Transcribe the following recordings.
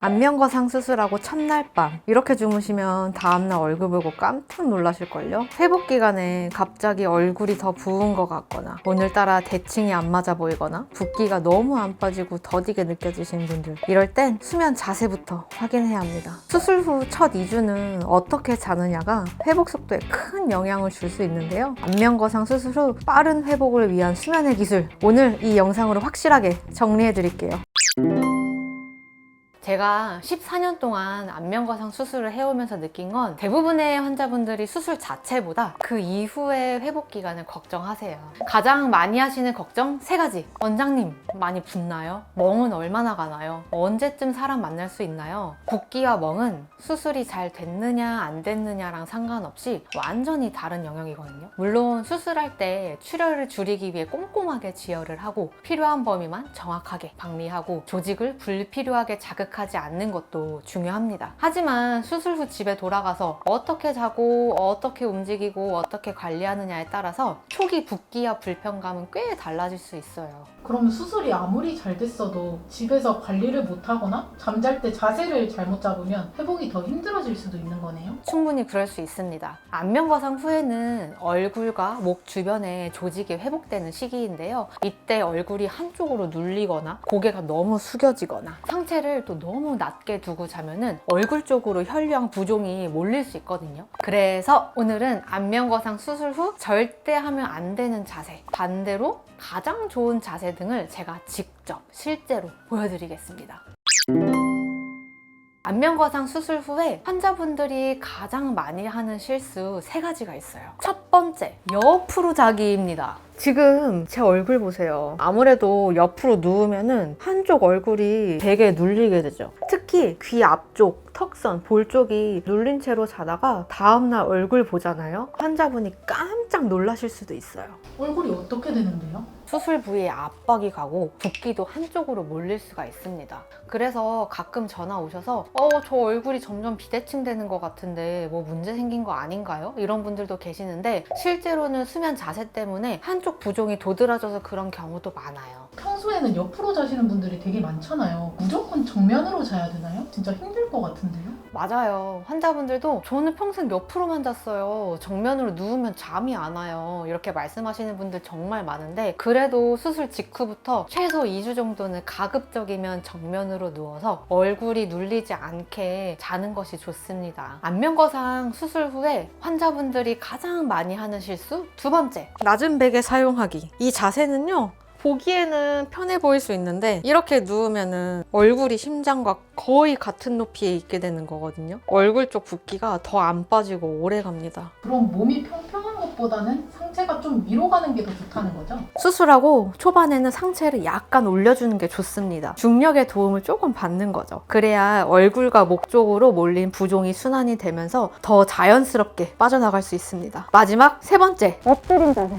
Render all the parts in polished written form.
안면거상 수술하고 첫날 밤 이렇게 주무시면 다음날 얼굴 보고 깜짝 놀라실걸요? 회복 기간에 갑자기 얼굴이 더 부은 것 같거나 오늘따라 대칭이 안 맞아 보이거나 붓기가 너무 안 빠지고 더디게 느껴지시는 분들, 이럴 땐 수면 자세부터 확인해야 합니다. 수술 후 첫 2주는 어떻게 자느냐가 회복 속도에 큰 영향을 줄 수 있는데요. 안면거상 수술 후 빠른 회복을 위한 수면의 기술, 오늘 이 영상으로 확실하게 정리해 드릴게요. 제가 14년 동안 안면거상 수술을 해오면서 느낀 건, 대부분의 환자분들이 수술 자체보다 그 이후의 회복 기간을 걱정하세요. 가장 많이 하시는 걱정 3가지. 원장님, 많이 붓나요? 멍은 얼마나 가나요? 언제쯤 사람 만날 수 있나요? 붓기와 멍은 수술이 잘 됐느냐 안 됐느냐랑 상관없이 완전히 다른 영역이거든요. 물론 수술할 때 출혈을 줄이기 위해 꼼꼼하게 지혈을 하고 필요한 범위만 정확하게 박리하고 조직을 불필요하게 자극하지 않는 것도 중요합니다. 하지만 수술 후 집에 돌아가서 어떻게 자고 어떻게 움직이고 어떻게 관리하느냐에 따라서 초기 붓기와 불편감은 꽤 달라질 수 있어요. 그럼 수술이 아무리 잘 됐어도 집에서 관리를 못하거나 잠잘 때 자세를 잘못 잡으면 회복이 더 힘들어질 수도 있는 거네요? 충분히 그럴 수 있습니다. 안면거상 후에는 얼굴과 목 주변에 조직이 회복되는 시기인데요. 이때 얼굴이 한쪽으로 눌리거나 고개가 너무 숙여지거나 상체를 또 너무 낮게 두고 자면은 얼굴 쪽으로 혈량 부종이 몰릴 수 있거든요. 그래서 오늘은 안면거상 수술 후 절대 하면 안 되는 자세, 반대로 가장 좋은 자세 등을 제가 직접 실제로 보여드리겠습니다. 안면거상 수술 후에 환자분들이 가장 많이 하는 실수 3가지가 있어요. 첫 번째, 옆으로 자기입니다. 지금 제 얼굴 보세요. 아무래도 옆으로 누우면은 한쪽 얼굴이 되게 눌리게 되죠. 특히 귀 앞쪽, 턱선, 볼 쪽이 눌린 채로 자다가 다음날 얼굴 보잖아요. 환자분이 깜짝 놀라실 수도 있어요. 얼굴이 어떻게 되는데요? 수술 부위에 압박이 가고 붓기도 한쪽으로 몰릴 수가 있습니다. 그래서 가끔 전화 오셔서 저 얼굴이 점점 비대칭 되는 것 같은데 뭐 문제 생긴 거 아닌가요? 이런 분들도 계시는데, 실제로는 수면 자세 때문에 한쪽 부종이 도드라져서 그런 경우도 많아요. 평소에는 옆으로 자시는 분들이 되게 많잖아요. 무조건 정면으로 자야 되나요? 진짜 힘들 것 같은데요? 맞아요. 환자분들도 저는 평생 옆으로만 잤어요. 정면으로 누우면 잠이 안 와요. 이렇게 말씀하시는 분들 정말 많은데, 그래도 수술 직후부터 최소 2주 정도는 가급적이면 정면으로 누워서 얼굴이 눌리지 않게 자는 것이 좋습니다. 안면거상 수술 후에 환자분들이 가장 많이 하는 실수 2번째, 낮은 베개 사용하기. 이 자세는요, 보기에는 편해 보일 수 있는데 이렇게 누우면은 얼굴이 심장과 거의 같은 높이에 있게 되는 거거든요. 얼굴 쪽 붓기가 더 안 빠지고 오래 갑니다. 그럼 몸이 평평한 것보다는 상체가 좀 위로 가는 게 더 좋다는 거죠? 수술하고 초반에는 상체를 약간 올려주는 게 좋습니다. 중력의 도움을 조금 받는 거죠. 그래야 얼굴과 목 쪽으로 몰린 부종이 순환이 되면서 더 자연스럽게 빠져나갈 수 있습니다. 마지막 3번째, 엎드린 자세.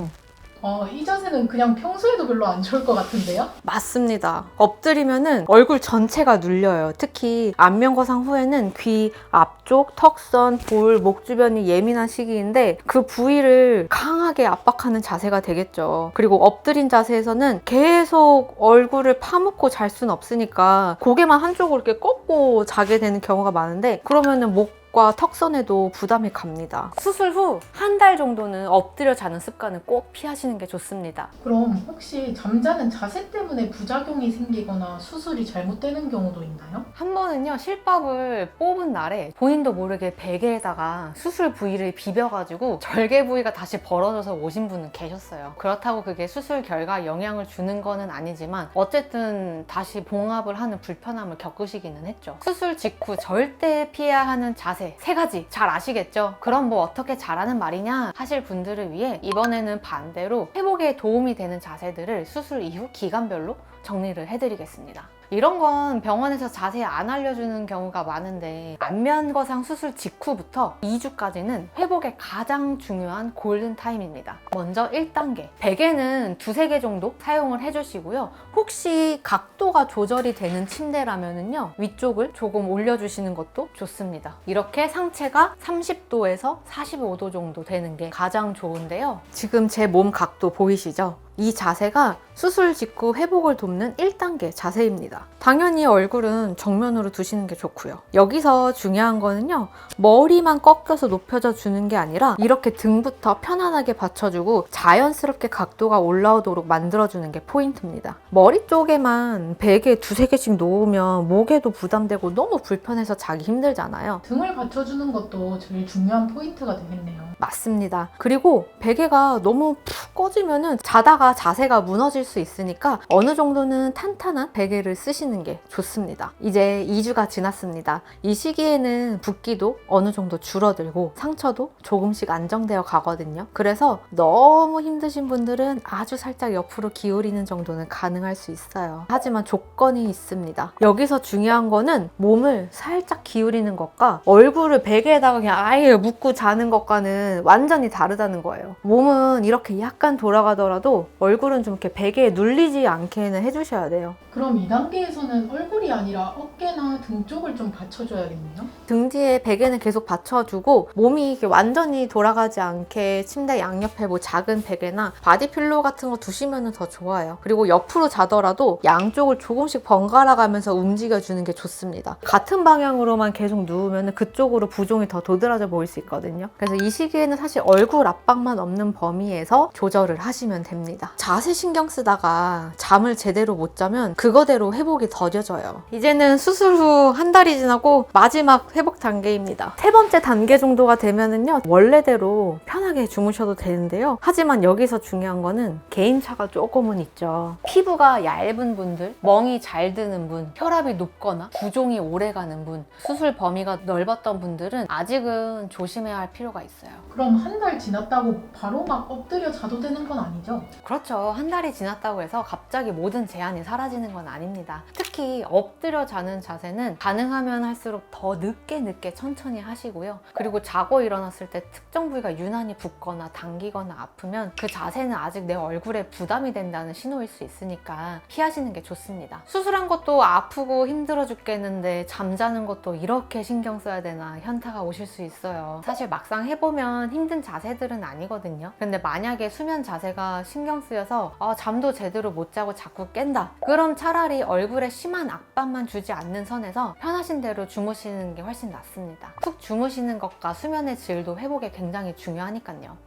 이 자세는 그냥 평소에도 별로 안 좋을 것 같은데요? 맞습니다. 엎드리면은 얼굴 전체가 눌려요. 특히 안면거상 후에는 귀 앞쪽, 턱선, 볼, 목 주변이 예민한 시기인데 그 부위를 강하게 압박하는 자세가 되겠죠. 그리고 엎드린 자세에서는 계속 얼굴을 파묻고 잘 수는 없으니까 고개만 한쪽으로 이렇게 꺾고 자게 되는 경우가 많은데, 그러면은 과 턱선에도 부담이 갑니다. 수술 후 1달 정도는 엎드려 자는 습관은 꼭 피하시는 게 좋습니다. 그럼 혹시 잠자는 자세 때문에 부작용이 생기거나 수술이 잘못되는 경우도 있나요? 한 번은요, 실밥을 뽑은 날에 본인도 모르게 베개에다가 수술 부위를 비벼가지고 절개 부위가 다시 벌어져서 오신 분은 계셨어요. 그렇다고 그게 수술 결과에 영향을 주는 거는 아니지만 어쨌든 다시 봉합을 하는 불편함을 겪으시기는 했죠. 수술 직후 절대 피해야 하는 자세 3가지 잘 아시겠죠? 그럼 뭐 어떻게 잘하는 말이냐 하실 분들을 위해 이번에는 반대로 회복에 도움이 되는 자세들을 수술 이후 기간별로 정리를 해드리겠습니다. 이런 건 병원에서 자세히 안 알려주는 경우가 많은데, 안면거상 수술 직후부터 2주까지는 회복에 가장 중요한 골든타임입니다. 먼저 1단계, 베개는 2-3개 정도 사용을 해주시고요. 혹시 각도가 조절이 되는 침대라면요, 위쪽을 조금 올려주시는 것도 좋습니다. 이렇게 상체가 30도에서 45도 정도 되는 게 가장 좋은데요. 지금 제 몸 각도 보이시죠? 이 자세가 수술 직후 회복을 돕는 1단계 자세입니다. 당연히 얼굴은 정면으로 두시는 게 좋고요. 여기서 중요한 거는요, 머리만 꺾여서 높여져 주는 게 아니라 이렇게 등부터 편안하게 받쳐주고 자연스럽게 각도가 올라오도록 만들어주는 게 포인트입니다. 머리 쪽에만 베개 두세 개씩 놓으면 목에도 부담되고 너무 불편해서 자기 힘들잖아요. 등을 받쳐주는 것도 제일 중요한 포인트가 되겠네요. 맞습니다. 그리고 베개가 너무 푹 꺼지면은 자다가 자세가 무너질 수 있으니까 어느 정도는 탄탄한 베개를 쓰시는 게 좋습니다. 이제 2주가 지났습니다. 이 시기에는 붓기도 어느 정도 줄어들고 상처도 조금씩 안정되어 가거든요. 그래서 너무 힘드신 분들은 아주 살짝 옆으로 기울이는 정도는 가능할 수 있어요. 하지만 조건이 있습니다. 여기서 중요한 거는 몸을 살짝 기울이는 것과 얼굴을 베개에다가 그냥 아예 묶고 자는 것과는 완전히 다르다는 거예요. 몸은 이렇게 약간 돌아가더라도 얼굴은 좀 이렇게 베개에 눌리지 않게는 해주셔야 돼요. 그럼 2단계에서는 얼굴이 아니라 어깨나 등 쪽을 좀 받쳐줘야겠네요. 등 뒤에 베개는 계속 받쳐주고 몸이 이렇게 완전히 돌아가지 않게 침대 양옆에 뭐 작은 베개나 바디필로우 같은 거 두시면 더 좋아요. 그리고 옆으로 자더라도 양쪽을 조금씩 번갈아 가면서 움직여주는 게 좋습니다. 같은 방향으로만 계속 누우면 그쪽으로 부종이 더 도드라져 보일 수 있거든요. 그래서 이 시기에는 사실 얼굴 압박만 없는 범위에서 조절을 하시면 됩니다. 자세 신경 쓰다가 잠을 제대로 못 자면 그거대로 회복이 더뎌져요. 이제는 수술 후 한 달이 지나고 마지막 회복 단계입니다. 세 번째 단계 정도가 되면은요, 원래대로 편하게 주무셔도 되는데요. 하지만 여기서 중요한 거는 개인차가 조금은 있죠. 피부가 얇은 분들, 멍이 잘 드는 분, 혈압이 높거나 부종이 오래가는 분, 수술 범위가 넓었던 분들은 아직은 조심해야 할 필요가 있어요. 그럼 한 달 지났다고 바로 막 엎드려 자도 되는 건 아니죠? 그렇죠. 한 달이 지났다고 해서 갑자기 모든 제한이 사라지는 건 아닙니다. 특히 엎드려 자는 자세는 가능하면 할수록 더 늦게 천천히 하시고요. 그리고 자고 일어났을 때 특정 부위가 유난히 붓거나 당기거나 아프면 그 자세는 아직 내 얼굴에 부담이 된다는 신호일 수 있으니까 피하시는 게 좋습니다. 수술한 것도 아프고 힘들어 죽겠는데 잠자는 것도 이렇게 신경 써야 되나 현타가 오실 수 있어요. 사실 막상 해보면 힘든 자세들은 아니거든요. 근데 만약에 수면 자세가 신경 쓰여서 잠도 제대로 못 자고 자꾸 깬다, 그럼 차라리 얼굴에 심한 압박만 주지 않는 선에서 편하신 대로 주무시는 게 훨씬 낫습니다. 푹 주무시는 것과 수면의 질도 회복에 굉장히 중요하니까요.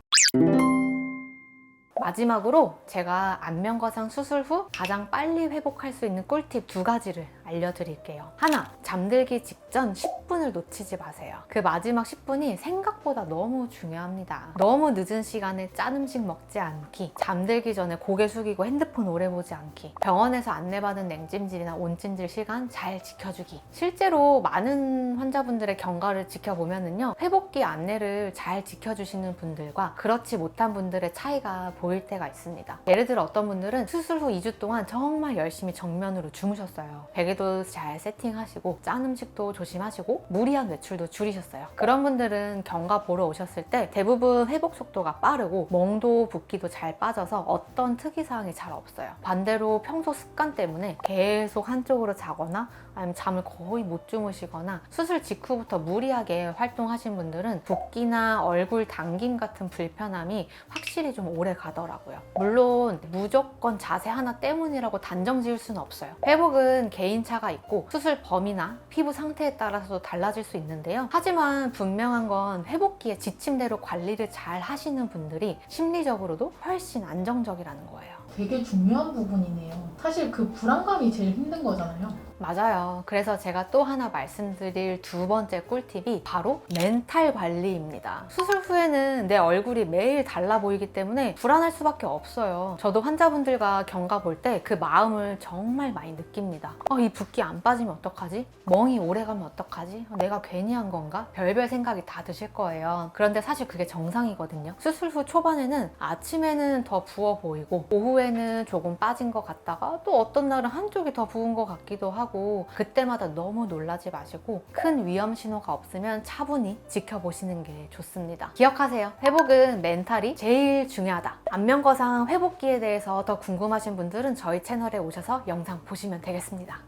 마지막으로 제가 안면거상 수술 후 가장 빨리 회복할 수 있는 꿀팁 2가지를 알려드릴게요. 하나, 잠들기 직전 10분을 놓치지 마세요. 그 마지막 10분이 생각보다 너무 중요합니다. 너무 늦은 시간에 짠 음식 먹지 않기, 잠들기 전에 고개 숙이고 핸드폰 오래 보지 않기, 병원에서 안내받은 냉찜질이나 온찜질 시간 잘 지켜주기. 실제로 많은 환자분들의 경과를 지켜보면은요, 회복기 안내를 잘 지켜주시는 분들과 그렇지 못한 분들의 차이가 보일 때가 있습니다. 예를 들어 어떤 분들은 수술 후 2주 동안 정말 열심히 정면으로 주무셨어요. 베개도 잘 세팅하시고 짠 음식도 조심하시고 무리한 외출도 줄이셨어요. 그런 분들은 경과 보러 오셨을 때 대부분 회복 속도가 빠르고 멍도 붓기도 잘 빠져서 어떤 특이사항이 잘 없어요. 반대로 평소 습관 때문에 계속 한쪽으로 자거나 아니면 잠을 거의 못 주무시거나 수술 직후부터 무리하게 활동하신 분들은 붓기나 얼굴 당김 같은 불편함이 확실히 좀 오래 가더라고요. 물론 무조건 자세 하나 때문이라고 단정 지을 수는 없어요. 회복은 개인차가 있고 수술 범위나 피부 상태에 따라서도 달라질 수 있는데요. 하지만 분명한 건 회복기에 지침대로 관리를 잘 하시는 분들이 심리적으로도 훨씬 안정적이라는 거예요. 되게 중요한 부분이네요. 사실 그 불안감이 제일 힘든 거잖아요. 맞아요. 그래서 제가 또 하나 말씀드릴 2번째 꿀팁이 바로 멘탈 관리입니다. 수술 후에는 내 얼굴이 매일 달라 보이기 때문에 불안할 수밖에 없어요. 저도 환자분들과 경과 볼 때 그 마음을 정말 많이 느낍니다. 이 붓기 안 빠지면 어떡하지? 멍이 오래 가면 어떡하지? 내가 괜히 한 건가? 별별 생각이 다 드실 거예요. 그런데 사실 그게 정상이거든요. 수술 후 초반에는 아침에는 더 부어 보이고 오후에는 조금 빠진 것 같다가 또 어떤 날은 한쪽이 더 부은 것 같기도 하고, 그때마다 너무 놀라지 마시고 큰 위험 신호가 없으면 차분히 지켜보시는 게 좋습니다. 기억하세요. 회복은 멘탈이 제일 중요하다. 안면거상 회복기에 대해서 더 궁금하신 분들은 저희 채널에 오셔서 영상 보시면 되겠습니다.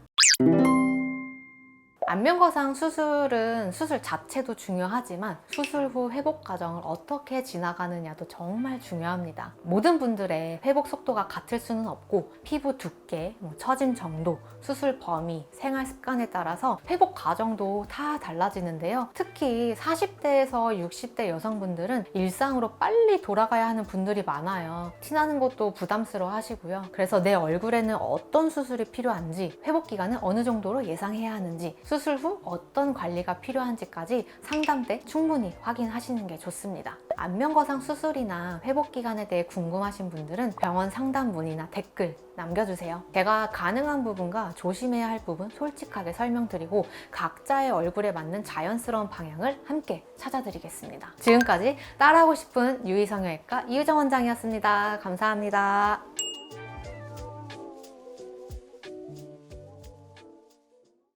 안면거상 수술은 수술 자체도 중요하지만 수술 후 회복 과정을 어떻게 지나가느냐도 정말 중요합니다. 모든 분들의 회복 속도가 같을 수는 없고 피부 두께, 처짐 정도, 수술 범위, 생활 습관에 따라서 회복 과정도 다 달라지는데요. 특히 40대에서 60대 여성분들은 일상으로 빨리 돌아가야 하는 분들이 많아요. 티나는 것도 부담스러워 하시고요. 그래서 내 얼굴에는 어떤 수술이 필요한지, 회복 기간은 어느 정도로 예상해야 하는지, 수술 후 어떤 관리가 필요한지까지 상담 때 충분히 확인하시는 게 좋습니다. 안면거상 수술이나 회복 기간에 대해 궁금하신 분들은 병원 상담 문의나 댓글 남겨주세요. 제가 가능한 부분과 조심해야 할 부분 솔직하게 설명드리고 각자의 얼굴에 맞는 자연스러운 방향을 함께 찾아드리겠습니다. 지금까지 따라하고 싶은 유희성형외과 이유정 원장이었습니다. 감사합니다.